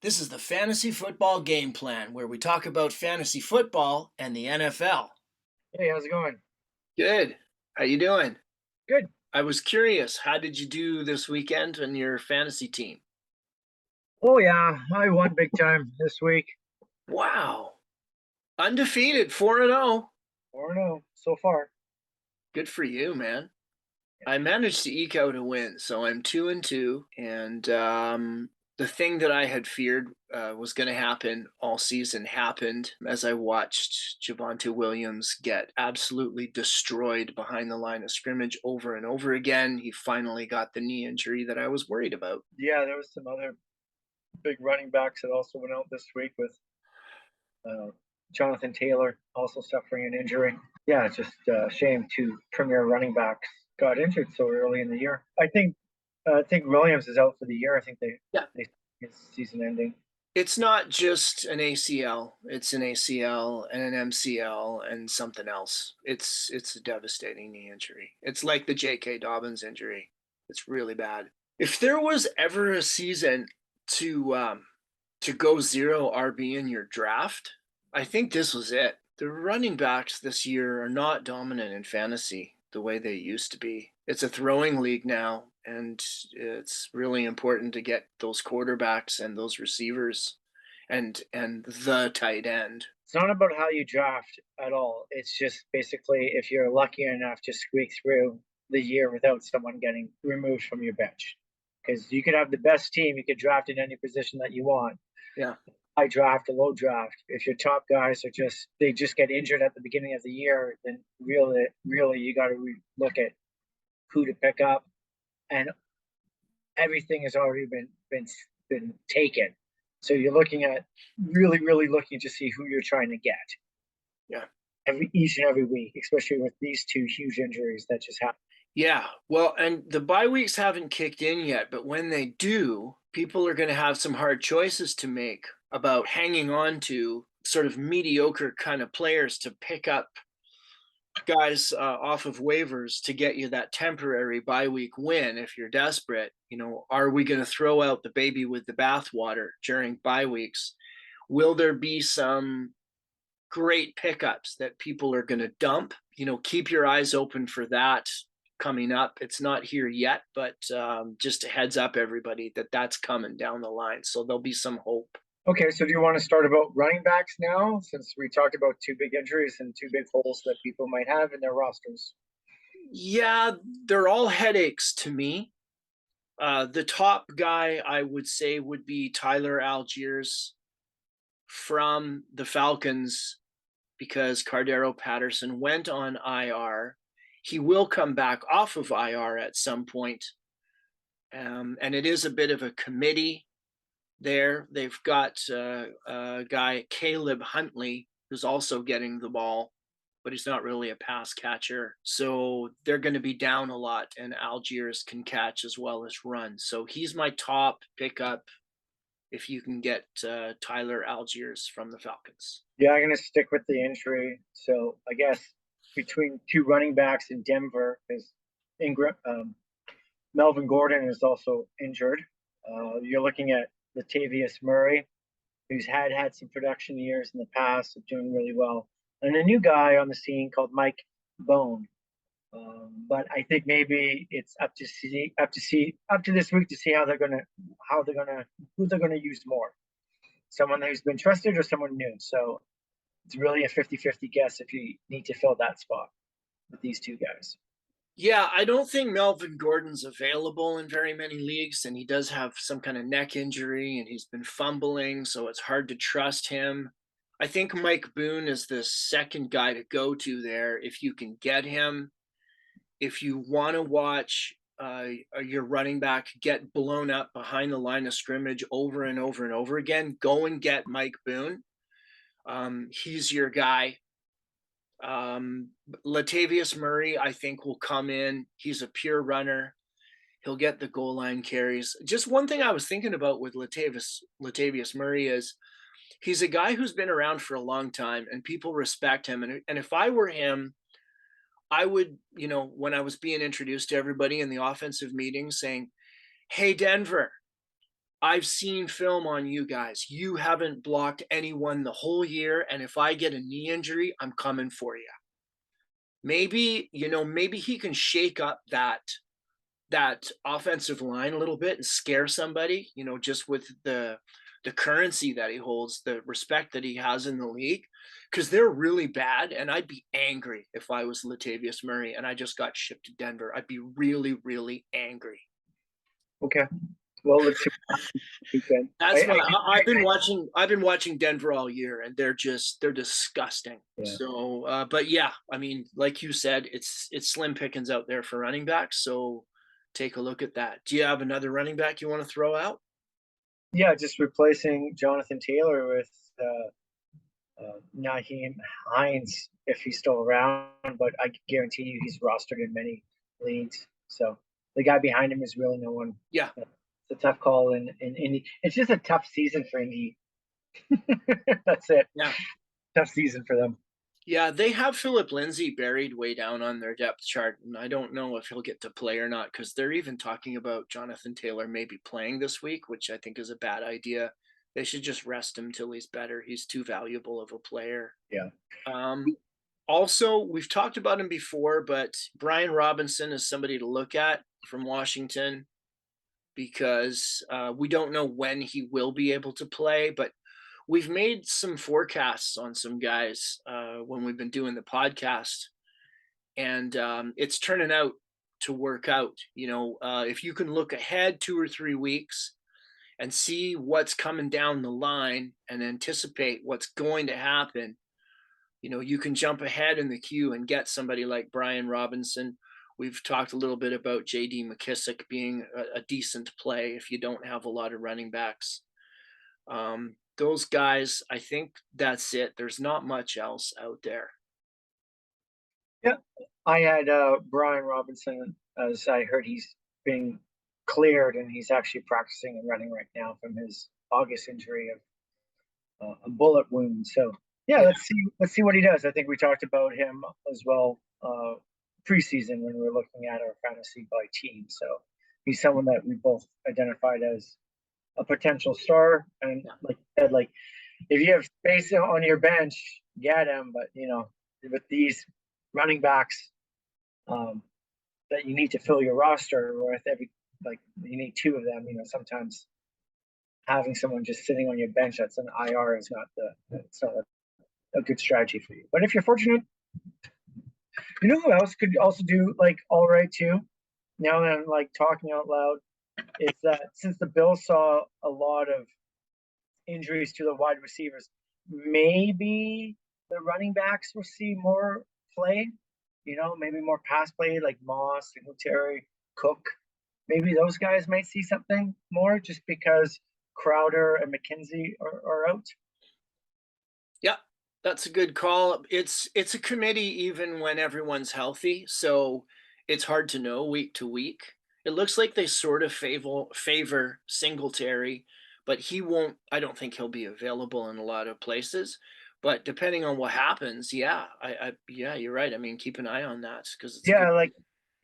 This is the Fantasy Football Game Plan, where we talk about fantasy football and the NFL. Hey, how's it going? Good. How you doing? Good. I was curious, how did you do this weekend on your fantasy team? Oh yeah, I won big time this week. Wow. Undefeated, 4-0. Or no, so far. Good for you, man. I managed to eke out a win, so I'm 2-2, and the thing that I had feared was going to happen all season happened as I watched Javonte Williams get absolutely destroyed behind the line of scrimmage over and over again. He finally got the knee injury that I was worried about. Yeah, there was some other big running backs that also went out this week with uh, Jonathan Taylor also suffering an injury. Yeah, it's just a shame two premier running backs got injured so early in the year. I think Williams is out for the year. I think Yeah. they his season ending. It's not just an ACL, it's an ACL and an MCL and something else. It's a devastating knee injury. It's like the J.K. Dobbins injury. It's really bad. If there was ever a season to go zero RB in your draft, I think this was it. The running backs this year are not dominant in fantasy the way they used to be. It's a throwing league now, and it's really important to get those quarterbacks and those receivers and the tight end. It's not about how you draft at all. It's just basically if you're lucky enough to squeak through the year without someone getting removed from your bench. Because you could have the best team, you could draft in any position that you want. Yeah. High draft, a low draft. If your top guys are they just get injured at the beginning of the year, then really you got to look at who to pick up, and everything has already been taken. So you're looking at really looking to see who you're trying to get Yeah. each and every week, especially with these two huge injuries that just happened. Yeah. Well, and the bye weeks haven't kicked in yet, but when they do, people are going to have some hard choices to make about hanging on to sort of mediocre kind of players to pick up guys off of waivers to get you that temporary bye week win if you're desperate. Are we going to throw out the baby with the bathwater during bye weeks? Will there be some great pickups that people are going to dump? Keep your eyes open for that coming up. It's not here yet, but just a heads up, everybody, that's coming down the line. So there'll be some hope. Okay, so do you want to start about running backs now, since we talked about two big injuries and two big holes that people might have in their rosters? Yeah, they're all headaches to me. The top guy I would say would be Tyler Allgeier from the Falcons because Cardero Patterson went on IR. He will come back off of IR at some point. And it is a bit of a committee there. They've got a guy, Caleb Huntley, who's also getting the ball, but he's not really a pass catcher. So they're going to be down a lot, and Allgeier can catch as well as run. So he's my top pickup if you can get Tyler Allgeier from the Falcons. Yeah, I'm going to stick with the injury. So I guess between two running backs in Denver, is Melvin Gordon is also injured. You're looking at Latavius Murray, who's had some production years in the past, doing really well, and a new guy on the scene called Mike Boone. But I think maybe it's up to this week to see who they're gonna use more. Someone who's been trusted or someone new. So it's really a 50-50 guess if you need to fill that spot with these two guys. Yeah, I don't think Melvin Gordon's available in very many leagues, and he does have some kind of neck injury, and he's been fumbling, so it's hard to trust him. I think Mike Boone is the second guy to go to there if you can get him. If you want to watch your running back get blown up behind the line of scrimmage over and over and over again, go and get Mike Boone. He's your guy. Latavius Murray, I think, will come in. He's a pure runner. He'll get the goal line carries. Just one thing I was thinking about with Latavius Murray is he's a guy who's been around for a long time and people respect him. And if I were him, I would, when I was being introduced to everybody in the offensive meeting saying, hey, Denver, I've seen film on you guys. You haven't blocked anyone the whole year, and if I get a knee injury, I'm coming for you. Maybe, maybe he can shake up that offensive line a little bit and scare somebody, just with the currency that he holds, the respect that he has in the league, because they're really bad. And I'd be angry if I was Latavius Murray and I just got shipped to Denver. I'd be really, really angry. Okay. Well, let's see what happens this weekend. That's what I've been watching. I've been watching Denver all year, and they're disgusting. Yeah. So, but yeah, I mean, like you said, it's slim pickings out there for running backs. So take a look at that. Do you have another running back you want to throw out? Yeah, just replacing Jonathan Taylor with Nyheim Hines if he's still around, but I guarantee you he's rostered in many leagues. So the guy behind him is really no one. Yeah. It's a tough call in Indy. It's just a tough season for Indy. That's it. Yeah. Tough season for them. Yeah, they have Philip Lindsay buried way down on their depth chart, and I don't know if he'll get to play or not because they're even talking about Jonathan Taylor maybe playing this week, which I think is a bad idea. They should just rest him till he's better. He's too valuable of a player. Yeah. Also, we've talked about him before, but Brian Robinson is somebody to look at from Washington because we don't know when he will be able to play, but we've made some forecasts on some guys when we've been doing the podcast, and it's turning out to work out. If you can look ahead 2 or 3 weeks and see what's coming down the line and anticipate what's going to happen, you can jump ahead in the queue and get somebody like Brian Robinson. We've talked a little bit about J.D. McKissick being a decent play if you don't have a lot of running backs. Those guys, I think that's it. There's not much else out there. Yeah, I had Brian Robinson, as I heard he's being cleared and he's actually practicing and running right now from his August injury of a bullet wound. So yeah, let's see what he does. I think we talked about him as well preseason when we were looking at our fantasy by team. So he's someone that we both identified as a potential star. And like you said, like if you have space on your bench, get him. But with these running backs that you need to fill your roster with you need two of them. Sometimes having someone just sitting on your bench that's an IR is not a good strategy for you. But if you're fortunate, who else could also do like all right too? Now that I'm like talking out loud, is that since the Bills saw a lot of injuries to the wide receivers, maybe the running backs will see more play. Maybe more pass play like Moss, Singletary, Cook. Maybe those guys might see something more just because Crowder and McKenzie are out. Yeah, that's a good call. It's a committee even when everyone's healthy, so it's hard to know week to week. It looks like they sort of favor Singletary, but he won't. I don't think he'll be available in a lot of places. But depending on what happens, yeah, yeah, you're right. I mean, keep an eye on that because it's like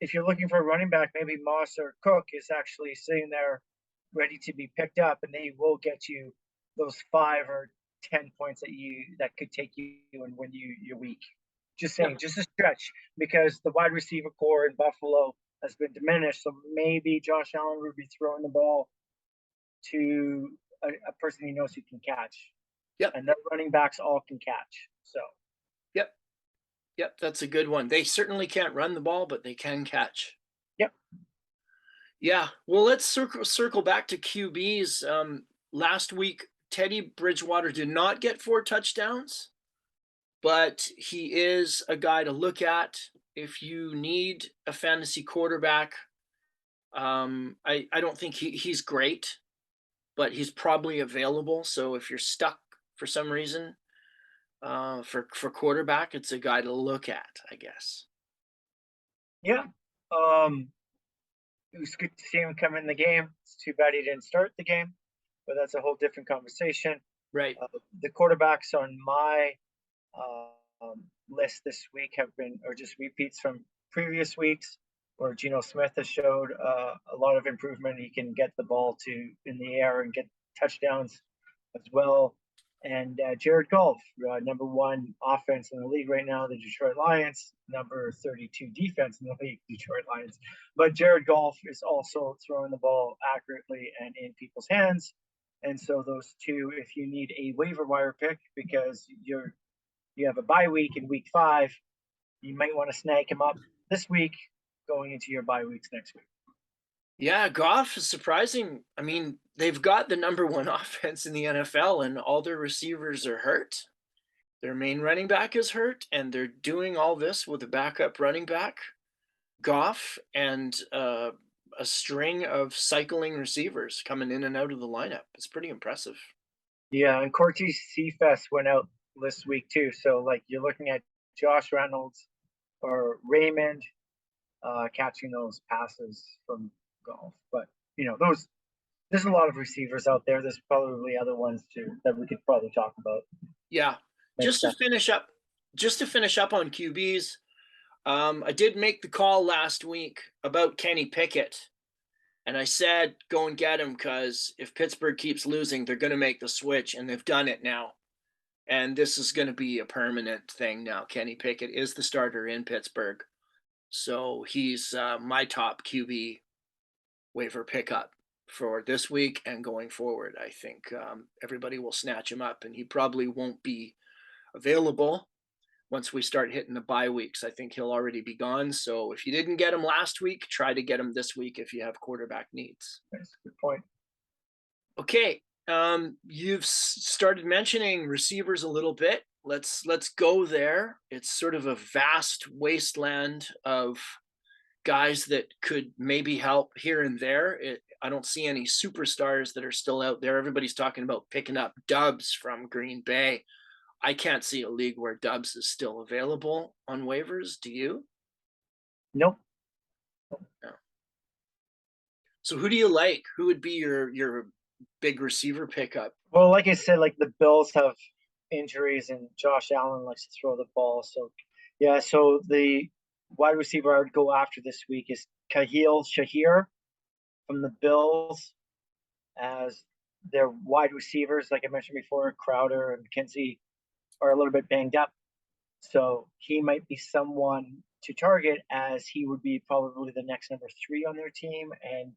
if you're looking for a running back, maybe Moss or Cook is actually sitting there ready to be picked up, and they will get you those 5 or 10 points that could take you and win you your week. Just saying, just a stretch because the wide receiver core in Buffalo has been diminished. So maybe Josh Allen would be throwing the ball to a person he knows he can catch. Yep. And the running backs all can catch. So. Yep, that's a good one. They certainly can't run the ball, but they can catch. Yep. Yeah. Well, let's circle back to QBs. Last week, Teddy Bridgewater did not get 4 touchdowns, but he is a guy to look at if you need a fantasy quarterback. I don't think he's great, but he's probably available. So if you're stuck for some reason, for quarterback, it's a guy to look at, I guess. Yeah. It was good to see him come in the game. It's too bad he didn't start the game, but that's a whole different conversation. Right. The quarterbacks on my list this week have been, or just repeats from previous weeks. where Geno Smith has showed a lot of improvement. He can get the ball to in the air and get touchdowns as well. And Jared Goff, number one offense in the league right now, the Detroit Lions, number 32 defense in the league, Detroit Lions. But Jared Goff is also throwing the ball accurately and in people's hands. And so those two, if you need a waiver wire pick because you have a bye week in week 5, you might want to snag him up this week going into your bye weeks next week. Yeah, Goff is surprising. I mean, they've got the number one offense in the NFL, and all their receivers are hurt. Their main running back is hurt, and they're doing all this with a backup running back, Goff, and a string of cycling receivers coming in and out of the lineup. It's pretty impressive. Yeah, and Cortez Cephas went out this week too. So like you're looking at Josh Reynolds or Raymond catching those passes from Golf. But there's a lot of receivers out there. There's probably other ones too that we could probably talk about. Yeah. Just to finish up on QBs, I did make the call last week about Kenny Pickett. And I said, go and get him because if Pittsburgh keeps losing, they're going to make the switch, and they've done it now. And this is going to be a permanent thing now. Kenny Pickett is the starter in Pittsburgh. So he's my top QB waiver pickup for this week and going forward. I think everybody will snatch him up, and he probably won't be available once we start hitting the bye weeks. I think he'll already be gone. So if you didn't get him last week, try to get him this week if you have quarterback needs. That's a good point. Okay. You've started mentioning receivers a little bit. Let's go there. It's sort of a vast wasteland of guys that could maybe help here and there. I don't see any superstars that are still out there. Everybody's talking about picking up Dubs from Green Bay. I can't see a league where Dubs is still available on waivers. Do you? Nope. No. So who do you like? Who would be your big receiver pickup? Well, like I said, like the Bills have injuries and Josh Allen likes to throw the ball. So yeah, so the wide receiver I would go after this week is Kahil Shaheer from the Bills as their wide receivers, like I mentioned before, Crowder and McKenzie are a little bit banged up. So he might be someone to target as he would be probably the next number 3 on their team. And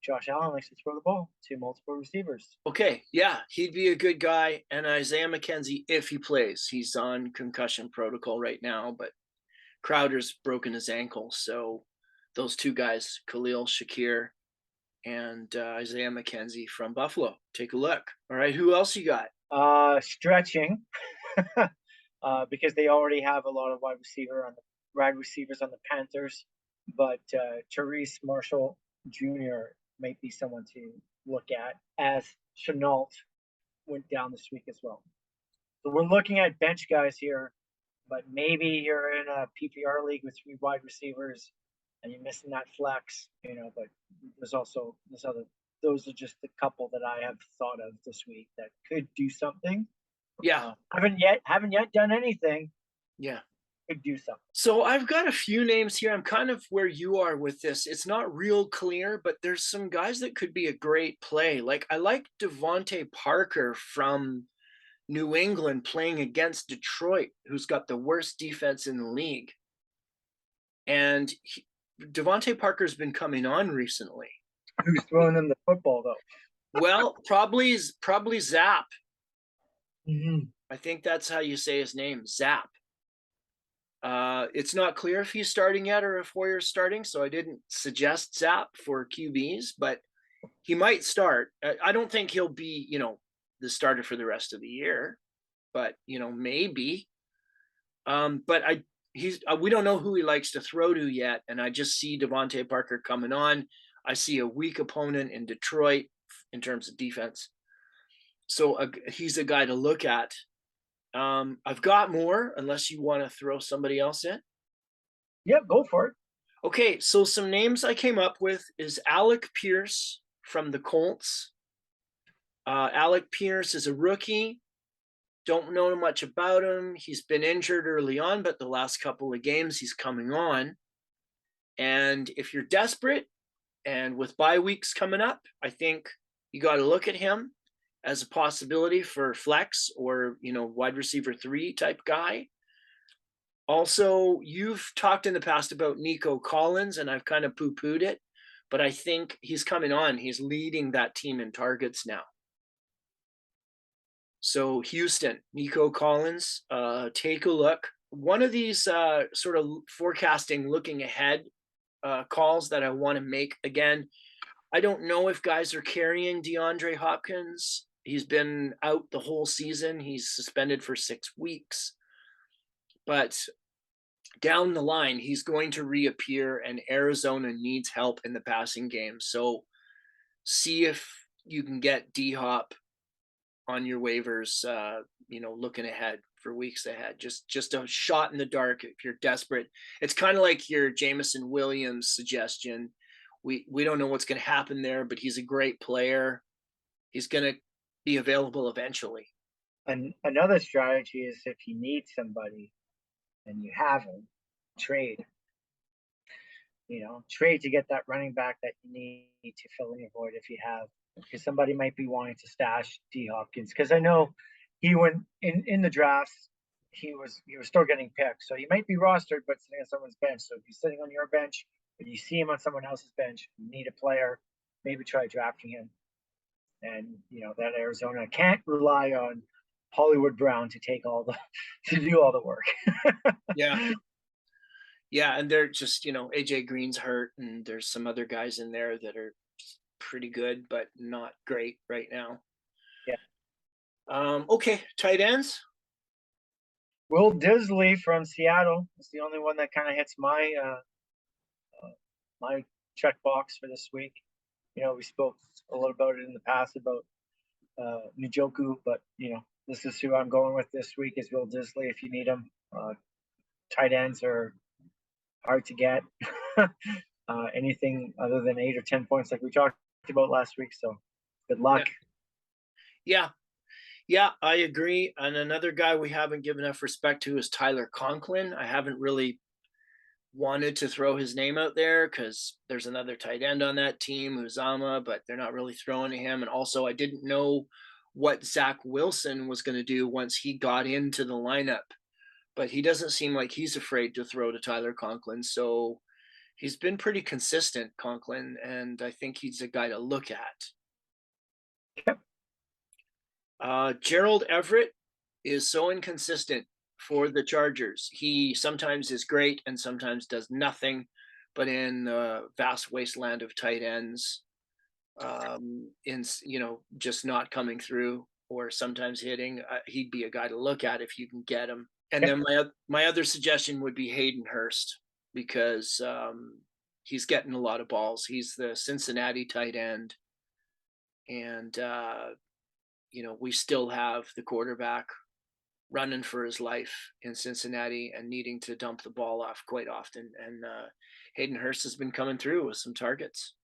Josh Allen likes to throw the ball to multiple receivers. Okay, yeah, he'd be a good guy. And Isaiah McKenzie, if he plays, he's on concussion protocol right now, but Crowder's broken his ankle. So those two guys, Kahil Shaheer and Isaiah McKenzie from Buffalo. Take a look. All right, who else you got? Stretching because they already have a lot of wide receivers on the Panthers, but Therese Marshall Jr. might be someone to look at as Chenault went down this week as well. So we're looking at bench guys here, but maybe you're in a PPR league with 3 wide receivers and you're missing that flex, but there's other. Those are just the couple that I have thought of this week that could do something. Yeah. Haven't yet done anything. Yeah. Could do something. So I've got a few names here. I'm kind of where you are with this. It's not real clear, but there's some guys that could be a great play. Like I like Devante Parker from New England playing against Detroit, who's got the worst defense in the league. And Devante Parker's been coming on recently. Who's throwing them the football though? Well, probably Zap. Mm-hmm. I think that's how you say his name, Zap. It's not clear if he's starting yet or if Hoyer's starting, so I didn't suggest Zap for QBs, but he might start. I don't think he'll be, the starter for the rest of the year, but maybe. But we don't know who he likes to throw to yet, and I just see Devante Parker coming on. I see a weak opponent in Detroit in terms of defense, so he's a guy to look at. I've got more, unless you want to throw somebody else in. Yep, go for it. Okay, so some names I came up with is Alec Pierce from the Colts. Alec Pierce is a rookie. Don't know much about him. He's been injured early on, but the last couple of games he's coming on. And if you're desperate and with bye weeks coming up, I think you got to look at him as a possibility for flex or, wide receiver 3 type guy. Also, you've talked in the past about Nico Collins, and I've kind of poo-pooed it, but I think he's coming on. He's leading that team in targets now. So Houston, Nico Collins, take a look. One of these sort of forecasting, looking ahead calls that I want to make. Again, I don't know if guys are carrying DeAndre Hopkins. He's been out the whole season. He's suspended for 6 weeks. But down the line, he's going to reappear, and Arizona needs help in the passing game. So see if you can get D-Hop on your waivers, looking ahead for weeks ahead. Just a shot in the dark if you're desperate. It's kind of like your Jameson Williams suggestion. We don't know what's going to happen there, but he's a great player. He's going to be available eventually. And another strategy is if you need somebody and you haven't, trade. Trade to get that running back that you need to fill in your void if you have, because somebody might be wanting to stash D Hopkins. Because I know he went in the drafts, he was still getting picked, so he might be rostered, but sitting on someone's bench. So if he's sitting on your bench, but you see him on someone else's bench, you need a player, maybe try drafting him. And that Arizona can't rely on Hollywood Brown to do all the work. Yeah, and they're just, AJ Green's hurt, and there's some other guys in there that are pretty good, but not great right now. Yeah. Okay, tight ends. Will Disley from Seattle is the only one that kind of hits my my checkbox for this week. We spoke a little about it in the past about Njoku, but this is who I'm going with this week is Will Disley if you need him. Tight ends are hard to get. Anything other than 8 or 10 points like we talked about last week. So good luck. Yeah, I agree. And another guy we haven't given enough respect to is Tyler Conklin. I haven't really wanted to throw his name out there because there's another tight end on that team, Uzama, but they're not really throwing to him. And also, I didn't know what Zach Wilson was going to do once he got into the lineup, but he doesn't seem like he's afraid to throw to Tyler Conklin. So he's been pretty consistent, Conklin, and I think he's a guy to look at. Gerald Everett is so inconsistent for the Chargers. He sometimes is great and sometimes does nothing, but in the vast wasteland of tight ends, just not coming through or sometimes hitting, he'd be a guy to look at if you can get him. And then my other suggestion would be Hayden Hurst because he's getting a lot of balls. He's the Cincinnati tight end, and we still have the quarterback running for his life in Cincinnati and needing to dump the ball off quite often. And Hayden Hurst has been coming through with some targets.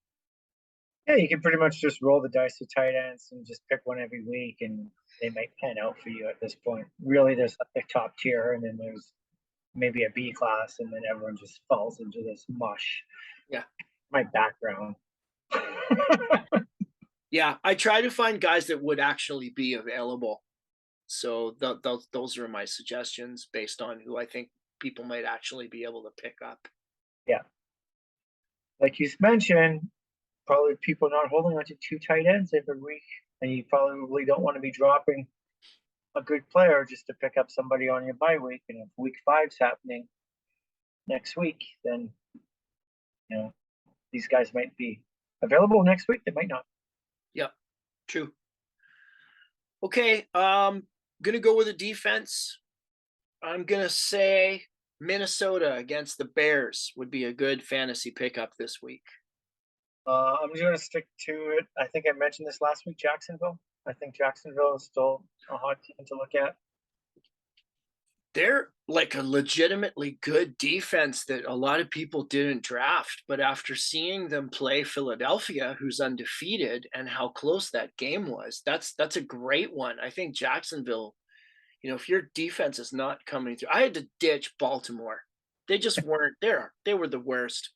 Yeah, you can pretty much just roll the dice with tight ends and just pick one every week, and they might pan out for you at this point. Really, there's a top tier, and then there's maybe a B class, and then everyone just falls into this mush. Yeah. My background. Yeah, I try to find guys that would actually be available. So those are my suggestions based on who I think people might actually be able to pick up. Yeah. Like you mentioned, probably people not holding on to 2 tight ends every week, and you probably don't want to be dropping a good player just to pick up somebody on your bye week. And if week 5's happening next week, then these guys might be available next week. They might not. Yep, true. Okay, gonna go with a defense. I'm gonna say Minnesota against the Bears would be a good fantasy pickup this week. I'm just going to stick to it. I think I mentioned this last week, Jacksonville. I think Jacksonville is still a hot team to look at. They're like a legitimately good defense that a lot of people didn't draft. But after seeing them play Philadelphia, who's undefeated, and how close that game was, that's a great one. I think Jacksonville, if your defense is not coming through, I had to ditch Baltimore. They just weren't there. They were the worst.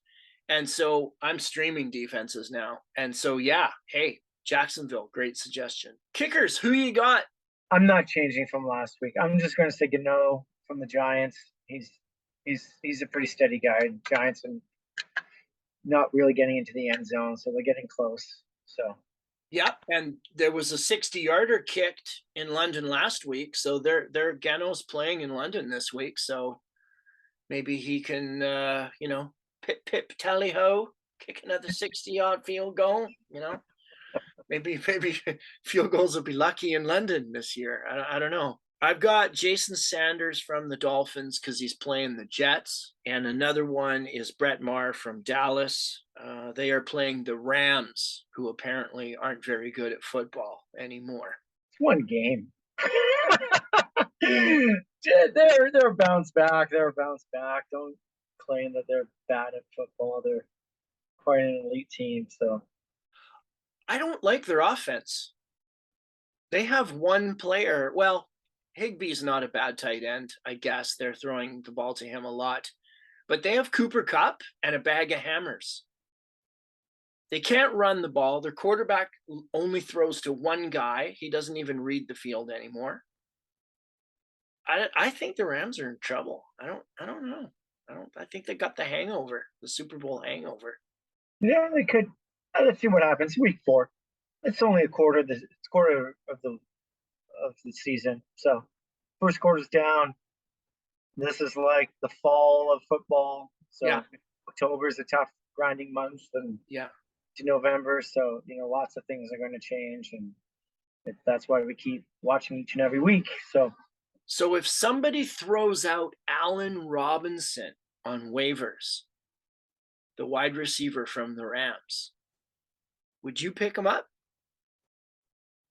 And so I'm streaming defenses now. And so, yeah, hey, Jacksonville, great suggestion. Kickers, who you got? I'm not changing from last week. I'm just going to say Gano from the Giants. He's a pretty steady guy. Giants and not really getting into the end zone, so they're getting close. So Yep, and there was a 60-yarder kicked in London last week, so they're Gano's playing in London this week, so maybe he can pip tally ho, kick another 60-yard field goal, maybe field goals will be lucky in London this year. I don't know. I've got Jason Sanders from the Dolphins because he's playing the Jets. And another one is Brett Maher from Dallas. They are playing the Rams, who apparently aren't very good at football anymore. It's one game. They're bounce back. They're bounce back. Don't claim that they're bad at football. They're quite an elite team. So I don't like their offense. They have one player. Well, Higbee's not a bad tight end, I guess. They're throwing the ball to him a lot. But they have Cooper Kupp and a bag of hammers. They can't run the ball. Their quarterback only throws to one guy. He doesn't even read the field anymore. I think the Rams are in trouble. I don't know. I think they got the hangover, the Super Bowl hangover. yeah, they could. Let's see what happens. Week 4. It's only a quarter of the season. So first quarter's down. This is like the fall of football. So yeah. October is a tough grinding month, and to November. So lots of things are going to change, and that's why we keep watching each and every week. So if somebody throws out Allen Robinson on waivers, the wide receiver from the Rams, would you pick him up?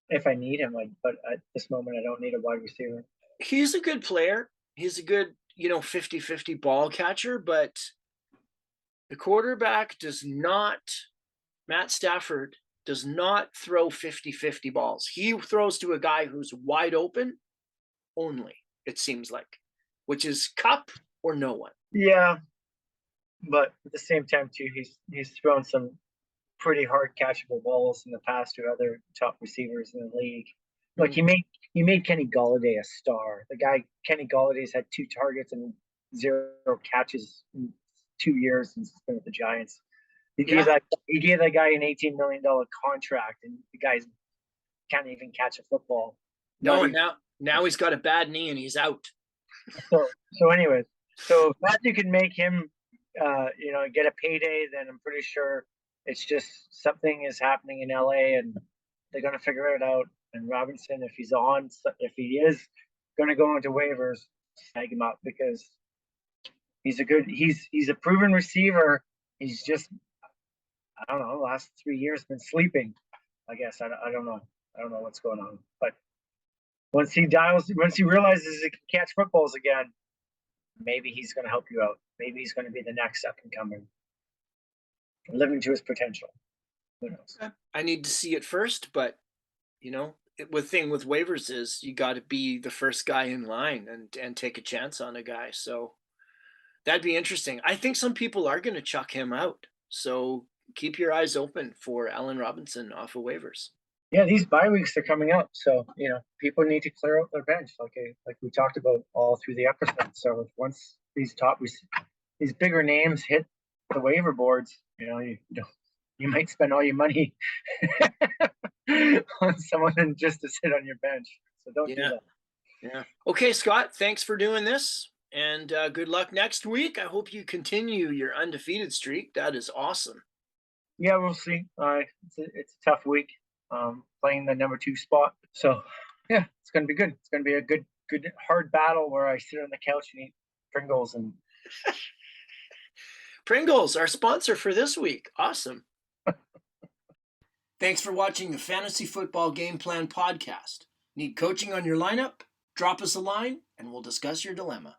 If I need him, but at this moment, I don't need a wide receiver. He's a good player. He's a good, 50-50 ball catcher, but the quarterback Matt Stafford does not throw 50-50 balls. He throws to a guy who's wide open only, it seems like, which is Kupp or no one. Yeah, but at the same time, too, he's thrown some pretty hard catchable balls in the past to other top receivers in the league. Like he made Kenny Golladay a star. The guy Kenny Galladay's had 2 targets and 0 catches in 2 years since he's been with the Giants. He gave that guy an $18 million contract, and the guy can't even catch a football. No, now he's got a bad knee and he's out. So anyways, so if Matthew can make him, get a payday, then I'm pretty sure it's just something is happening in LA, and they're going to figure it out. And Robinson, if he is going to go into waivers, snag him up because he's a proven receiver. He's just, I don't know, the last 3 years been sleeping. I guess I don't know. I don't know what's going on. But once he realizes he can catch footballs again, maybe he's going to help you out. Maybe he's going to be the next up and coming, living to his potential. Who knows? I need to see it first, but the thing with waivers is you got to be the first guy in line and take a chance on a guy. So that'd be interesting. I think some people are going to chuck him out. So keep your eyes open for Allen Robinson off of waivers. Yeah, these bye weeks are coming up, so people need to clear out their bench, like we talked about all through the episode. So once these bigger names hit the waiver boards, you might spend all your money on someone just to sit on your bench. So don't do that. Yeah. Okay, Scott, thanks for doing this, and good luck next week. I hope you continue your undefeated streak. That is awesome. Yeah, we'll see. It's a tough week. Playing the number 2 spot. So yeah, it's going to be good. It's going to be a good hard battle where I sit on the couch and eat Pringles and Pringles, our sponsor for this week. Awesome. Thanks for watching the Fantasy Football Game Plan podcast. Need coaching on your lineup? Drop us a line and we'll discuss your dilemma.